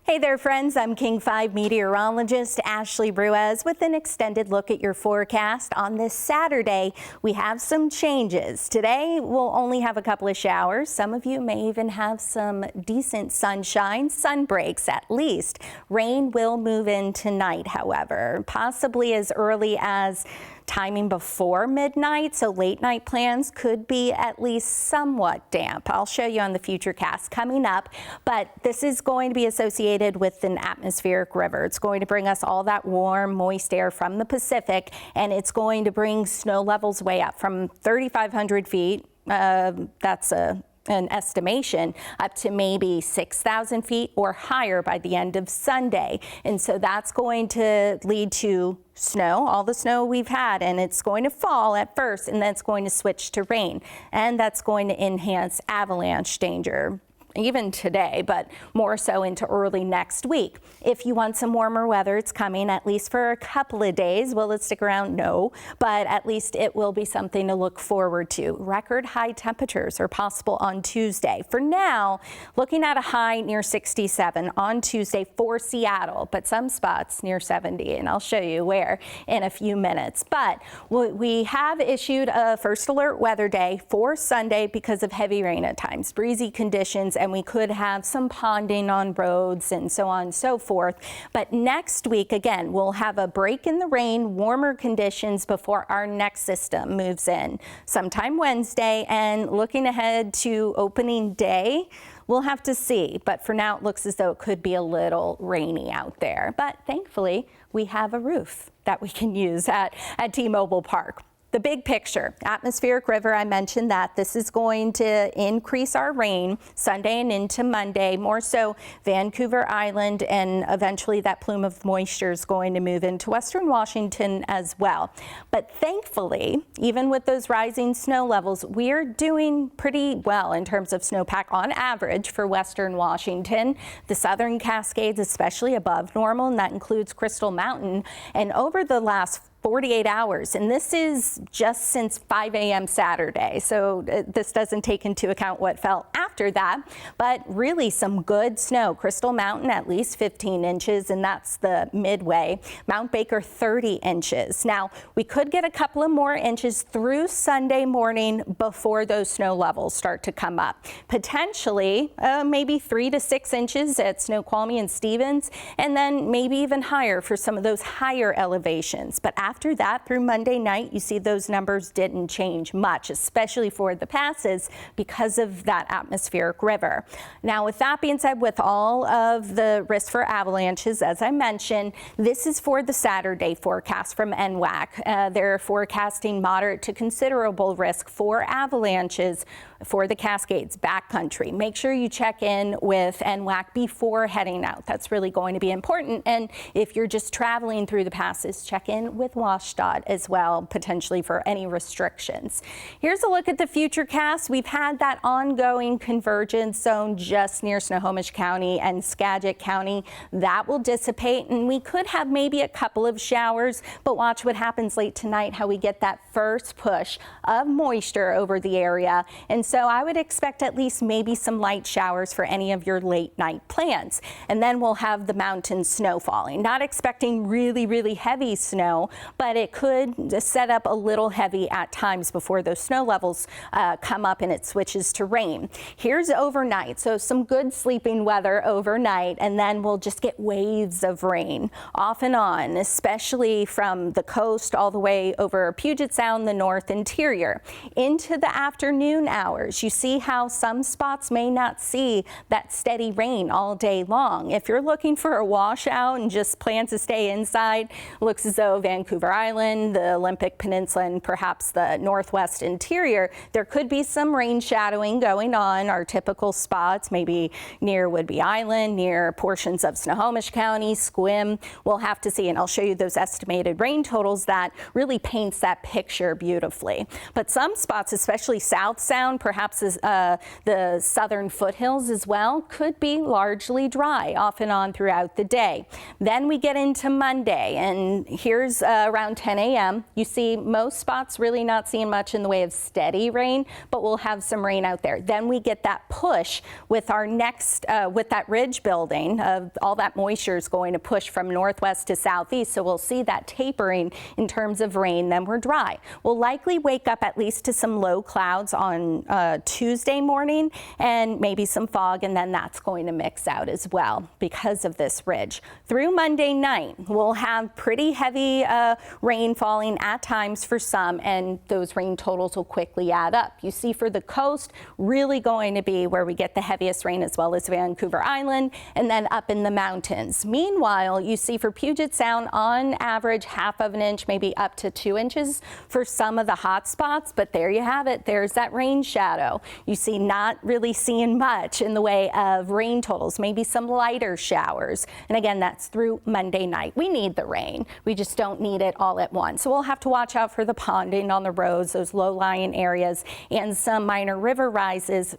Hey there, friends. I'm King 5 meteorologist Ashley Ruiz with an extended look at your forecast. On this Saturday, we have some changes. Today, we'll only have a couple of showers. Some of you may even have some decent sunshine, sun breaks at least. Rain will move in tonight, however, possibly as early as timing before midnight, so late night plans could be at least somewhat damp. I'll show you on the futurecast coming up, but this is going to be associated with an atmospheric river. It's going to bring us all that warm, moist air from the Pacific, and it's going to bring snow levels way up from 3,500 feet. That's an estimation up to maybe 6,000 feet or higher by the end of Sunday. And so that's going to lead to snow, all the snow we've had, and it's going to fall at first and then it's going to switch to rain. And that's going to enhance avalanche danger even today, but more so into early next week. If you want some warmer weather, it's coming at least for a couple of days. Will it stick around? No, but at least it will be something to look forward to. Record high temperatures are possible on Tuesday. For now, looking at a high near 67 on Tuesday for Seattle, but some spots near 70, and I'll show you where in a few minutes. But we have issued a first alert weather day for Sunday because of heavy rain at times, breezy conditions, and we could have some ponding on roads and so on and so forth. But next week, again, we'll have a break in the rain, warmer conditions before our next system moves in sometime Wednesday. And looking ahead to opening day, we'll have to see. But for now, it looks as though it could be a little rainy out there. But thankfully, we have a roof that we can use at T-Mobile Park. The big picture, atmospheric river, I mentioned that this is going to increase our rain Sunday and into Monday, more so Vancouver Island, and eventually that plume of moisture is going to move into Western Washington as well. But thankfully, even with those rising snow levels, we're doing pretty well in terms of snowpack on average for Western Washington. The southern Cascades, especially above normal, and that includes Crystal Mountain. And over the last 48 hours, and this is just since 5 a.m. Saturday, so this doesn't take into account what fell after that, but really some good snow. Crystal Mountain at least 15 inches, and that's the midway. Mount Baker 30 inches. Now, we could get a couple of more inches through Sunday morning before those snow levels start to come up. Potentially, maybe 3 to 6 inches at Snoqualmie and Stevens, and then maybe even higher for some of those higher elevations. But after that, through Monday night, you see those numbers didn't change much, especially for the passes because of that atmospheric river. Now, with that being said, with all of the risk for avalanches, as I mentioned, this is for the Saturday forecast from NWAC. They're forecasting moderate to considerable risk for avalanches for the Cascades backcountry. Make sure you check in with NWAC before heading out. That's really going to be important. And if you're just traveling through the passes, check in with WashDOT as well, potentially for any restrictions. Here's a look at the futurecast. We've had that ongoing convergence zone just near Snohomish County and Skagit County. That will dissipate, and we could have maybe a couple of showers, but watch what happens late tonight, how we get that first push of moisture over the area. And so I would expect at least maybe some light showers for any of your late night plans. And then we'll have the mountain snow falling. Not expecting really, really heavy snow, but it could set up a little heavy at times before those snow levels come up and it switches to rain. Here's overnight. So some good sleeping weather overnight, and then we'll just get waves of rain off and on, especially from the coast all the way over Puget Sound, the north interior. Into the afternoon hours, you see how some spots may not see that steady rain all day long. If you're looking for a washout and just plan to stay inside, looks as though Vancouver Island, the Olympic Peninsula, and perhaps the northwest interior, there could be some rain shadowing going on. Our typical spots, maybe near Whidbey Island, near portions of Snohomish County, Sequim. We'll have to see, and I'll show you those estimated rain totals that really paints that picture beautifully. But some spots, especially South Sound, perhaps the southern foothills as well, could be largely dry off and on throughout the day. Then we get into Monday, and here's around 10 a.m. You see most spots really not seeing much in the way of steady rain, but we'll have some rain out there. Then we get that push with our next, with that ridge building. All that moisture is going to push from northwest to southeast, so we'll see that tapering in terms of rain. Then we're dry. We'll likely wake up at least to some low clouds on Tuesday morning and maybe some fog, and then that's going to mix out as well because of this ridge. Through Monday night, we'll have pretty heavy rain falling at times for some, and those rain totals will quickly add up. You see for the coast, really going to be where we get the heaviest rain, as well as Vancouver Island, and then up in the mountains. Meanwhile, you see for Puget Sound, on average, half of an inch, maybe up to 2 inches for some of the hot spots, but there you have it. There's that rain shadow. You see not really seeing much in the way of rain totals, maybe some lighter showers. And again, that's through Monday night. We need the rain. We just don't need it all at once. So we'll have to watch out for the ponding on the roads, those low-lying areas, and some minor river rises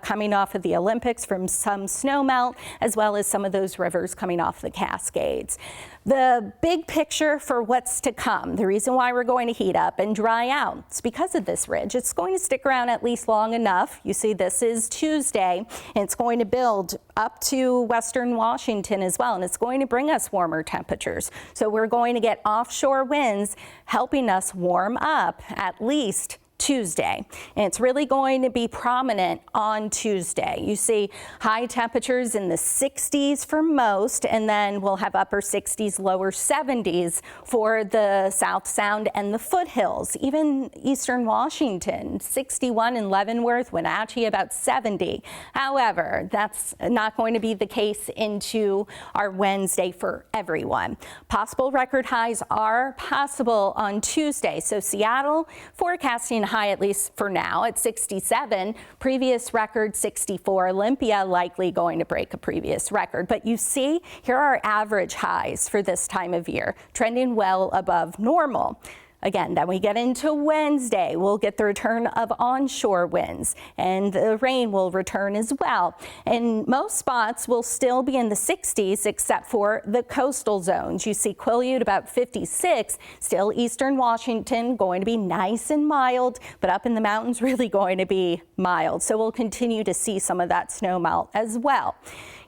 coming off of the Olympics from some snowmelt, as well as some of those rivers coming off the Cascades. The big picture for what's to come, the reason why we're going to heat up and dry out, it's because of this ridge. It's going to stick around at least long enough. You see, this is Tuesday, and it's going to build up to western Washington as well, and it's going to bring us warmer temperatures. So we're going to get offshore winds helping us warm up at least Tuesday, and it's really going to be prominent on Tuesday. You see high temperatures in the 60s for most, and then we'll have upper 60s, lower 70s for the South Sound and the foothills, even eastern Washington, 61 in Leavenworth, Wenatchee about 70. However, that's not going to be the case into our Wednesday for everyone. Possible record highs are possible on Tuesday. So Seattle forecasting high, at least for now, at 67. Previous record 64. Olympia likely going to break a previous record. But you see, here are average highs for this time of year, trending well above normal. Again, then we get into Wednesday. We'll get the return of onshore winds, and the rain will return as well. And most spots will still be in the 60s, except for the coastal zones. You see Quileute about 56, still eastern Washington going to be nice and mild, but up in the mountains really going to be mild. So we'll continue to see some of that snow melt as well.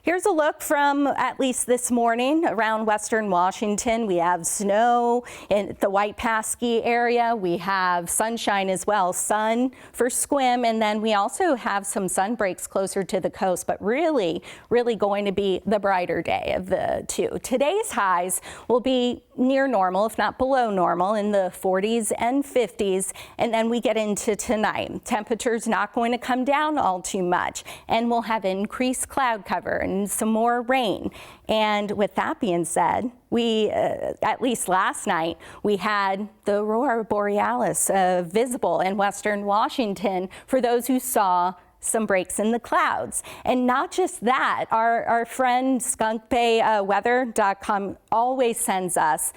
Here's a look from at least this morning around western Washington. We have snow in the White Paskey area. We have sunshine as well, sun for Squim, and then we also have some sun breaks closer to the coast, but really going to be the brighter day of the two. Today's highs will be near normal, if not below normal, in the 40s and 50s, and then we get into tonight. Temperatures not going to come down all too much, and we'll have increased cloud cover and some more rain. And with that being said, we, at least last night, we had the Aurora Borealis visible in western Washington for those who saw some breaks in the clouds. And not just that, our friend skunkbayweather.com always sends us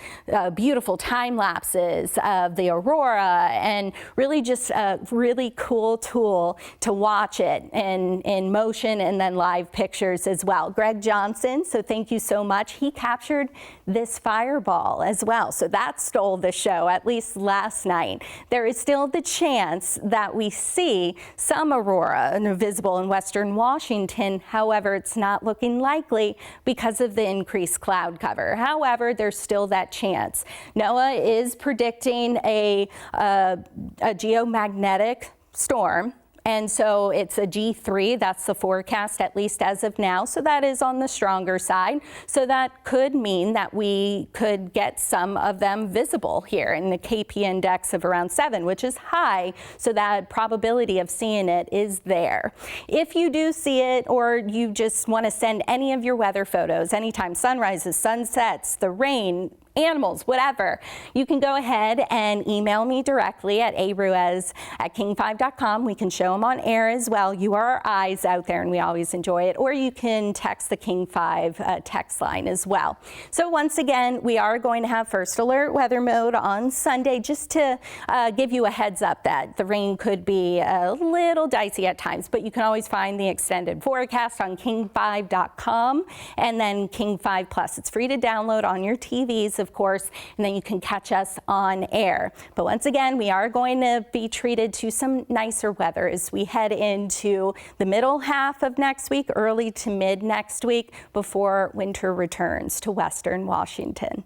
beautiful time lapses of the Aurora, and really just a really cool tool to watch it in motion, and then live pictures as well. Greg Johnson, so thank you so much. He captured this fireball as well. So that stole the show, at least last night. There is still the chance that we see some aurora visible in western Washington. However, it's not looking likely because of the increased cloud cover. However, there's still that chance. NOAA is predicting a geomagnetic storm. And so it's a G3, that's the forecast, at least as of now. So that is on the stronger side. So that could mean that we could get some of them visible here in the KP index of around 7, which is high. So that probability of seeing it is there. If you do see it, or you just want to send any of your weather photos, anytime, sunrises, sunsets, the rain, animals, whatever, you can go ahead and email me directly at aruez@king5.com. We can show them on air as well. You are our eyes out there, and we always enjoy it. Or you can text the King 5 text line as well. So once again, we are going to have first alert weather mode on Sunday, just to give you a heads up that the rain could be a little dicey at times, but you can always find the extended forecast on king5.com, and then King 5 Plus. It's free to download on your TVs of course, and then you can catch us on air. But once again, we are going to be treated to some nicer weather as we head into the middle half of next week, early to mid next week, before winter returns to western Washington.